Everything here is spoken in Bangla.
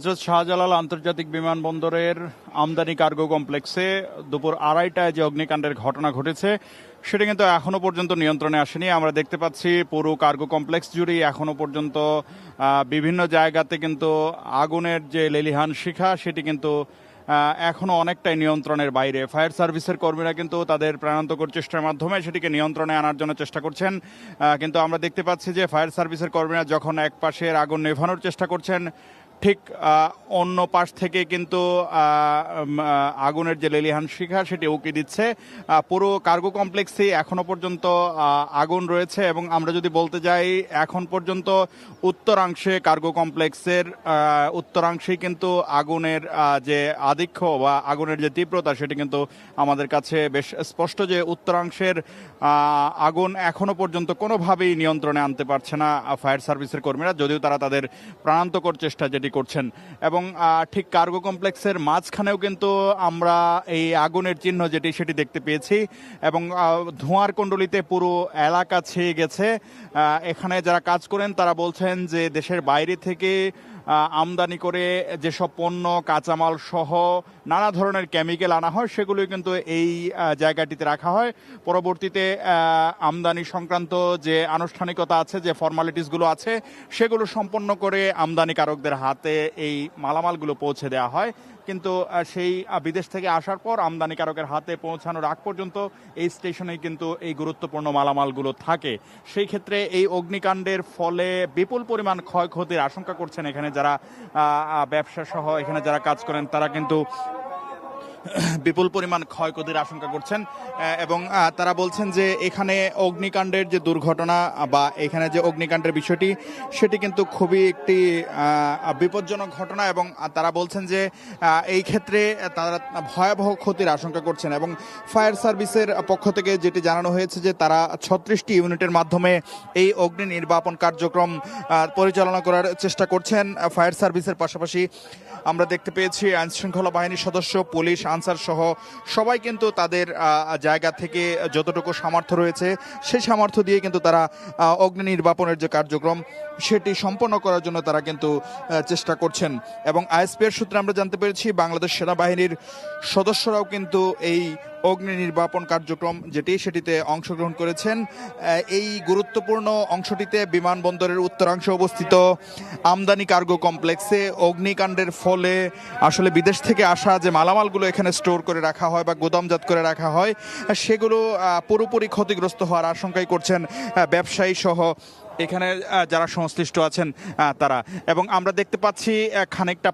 হযরত শাহজালাল আন্তর্জাতিক বিমানবন্দরের আমদানি কার্গো কমপ্লেক্সে দুপুর ২:৩০টায় যে অগ্নিকাণ্ডের ঘটনা ঘটেছে সেটা কিন্তু এখনো পর্যন্ত নিয়ন্ত্রণে আসেনি। আমরা দেখতে পাচ্ছি পুরো কার্গো কমপ্লেক্স জুড়েই এখনো পর্যন্ত বিভিন্ন জায়গাতে কিন্তু আগুনের যে লেলিহান শিখা সেটি কিন্তু এখনো অনেকটাই নিয়ন্ত্রণের বাইরে। ফায়ার সার্ভিসের কর্মীরা কিন্তু তাদের প্রাণান্তকর চেষ্টার মাধ্যমে সেটিকে নিয়ন্ত্রণে আনার জন্য চেষ্টা করছেন, কিন্তু আমরা দেখতে পাচ্ছি যে ফায়ার সার্ভিসের কর্মীরা যখন এক পাশের আগুন নেভানোর চেষ্টা করছেন, ঠিক অন্য পাশ থেকে কিন্তু আগুনের যে লেলিহান শিখা সেটি উকি দিচ্ছে। পুরো কার্গো কমপ্লেক্সে এখনো পর্যন্ত আগুন রয়েছে এবং আমরা যদি বলতে যাই এখন পর্যন্ত উত্তরাংশে কার্গো কমপ্লেক্সের উত্তরাংশেই কিন্তু আগুনের যে আধিক্য বা আগুনের যে তীব্রতা সেটি কিন্তু আমাদের কাছে বেশ স্পষ্ট যে উত্তরাংশের আগুন এখনো পর্যন্ত কোনোভাবেই নিয়ন্ত্রণে আনতে পারছে না ফায়ার সার্ভিসের কর্মীরা, যদিও তারা তাদের প্রাণান্তকর চেষ্টা যেটি করছেন। এবং ঠিক কার্গো কমপ্লেক্সের মাঝখানেও কিন্তু আমরা এই আগুনের চিহ্ন যেটি সেটি দেখতে পেয়েছি এবং ধোঁয়ার কুণ্ডলিতে পুরো এলাকা ছেয়ে গেছে। এখানে যারা কাজ করেন তারা বলছেন যে দেশের বাইরে থেকে আমদানি করে যেসব পণ্য কাঁচামাল সহ নানা ধরনের কেমিক্যাল আনা হয় সেগুলোই কিন্তু এই জায়গাটিতে রাখা হয়। পরবর্তীতে আমদানি সংক্রান্ত যে আনুষ্ঠানিকতা আছে, যে ফর্মালিটিসগুলো আছে সেগুলো সম্পন্ন করে আমদানিকারকদের হাতে এই মালামালগুলো পৌঁছে দেওয়া হয়। কিন্তু সেই বিদেশ থেকে আসার পর আমদানিকারকের হাতে পৌঁছানোর আগ পর্যন্ত এই স্টেশনেই কিন্তু এই গুরুত্বপূর্ণ মালামালগুলো থাকে। সেই ক্ষেত্রে এই অগ্নিকাণ্ডের ফলে বিপুল পরিমাণ ক্ষয়ক্ষতির আশঙ্কা করছেন এখানে যারা ব্যবসা সহ এখানে যারা কাজ করেন, তারা কিন্তু বিপুল পরিমাণ ক্ষয়ক্ষতির আশঙ্কা করছেন এবং তারা বলছেন যে এখানে অগ্নিকাণ্ডের যে দুর্ঘটনা বা এখানে যে অগ্নিকাণ্ডের বিষয়টি সেটি কিন্তু খুবই একটি বিপজ্জনক ঘটনা এবং তারা বলছেন যে এই ক্ষেত্রে তারা ভয়াবহ ক্ষতির আশঙ্কা করছেন। এবং ফায়ার সার্ভিসের পক্ষ থেকে যেটি জানানো হয়েছে যে তারা ৩৬টি ইউনিটের মাধ্যমে এই অগ্নি নির্বাপন কার্যক্রম পরিচালনা করার চেষ্টা করছেন। ফায়ার সার্ভিসের পাশাপাশি আমরা দেখতে পেয়েছি আইনশৃঙ্খলা বাহিনীর সদস্য, পুলিশ, আনসার সহ সবাই কিন্তু তাদের জায়গা থেকে যতটুকু সামর্থ্য রয়েছে সেই সামর্থ্য দিয়ে কিন্তু তারা অগ্নি নির্বাপনের যে কার্যক্রম সেটি সম্পন্ন করার জন্য তারা কিন্তু চেষ্টা করছেন। এবং আইএসপিআর সূত্রে আমরা জানতে পেরেছি বাংলাদেশ সেনাবাহিনীর সদস্যরাও কিন্তু এই অগ্নি নির্বাপন কার্যক্রম সেটিতে অংশগ্রহণ করেছেন। এই গুরুত্বপূর্ণ অংশটিতে বিমানবন্দরের উত্তরাংশে অবস্থিত আমদানি কার্গো কমপ্লেক্সে অগ্নিকাণ্ডের ফলে আসলে বিদেশ থেকে আসা যে মালামালগুলো এখানে স্টোর করে রাখা হয় বা গোদামজাত করে রাখা হয় সেগুলো পুরোপুরি ক্ষতিগ্রস্ত হওয়ার আশঙ্কাই করছেন ব্যবসায়ী সহ এখানে যারা সংশ্লিষ্ট আছেন তারা। এবং আমরা দেখতে পাচ্ছি খানিকটা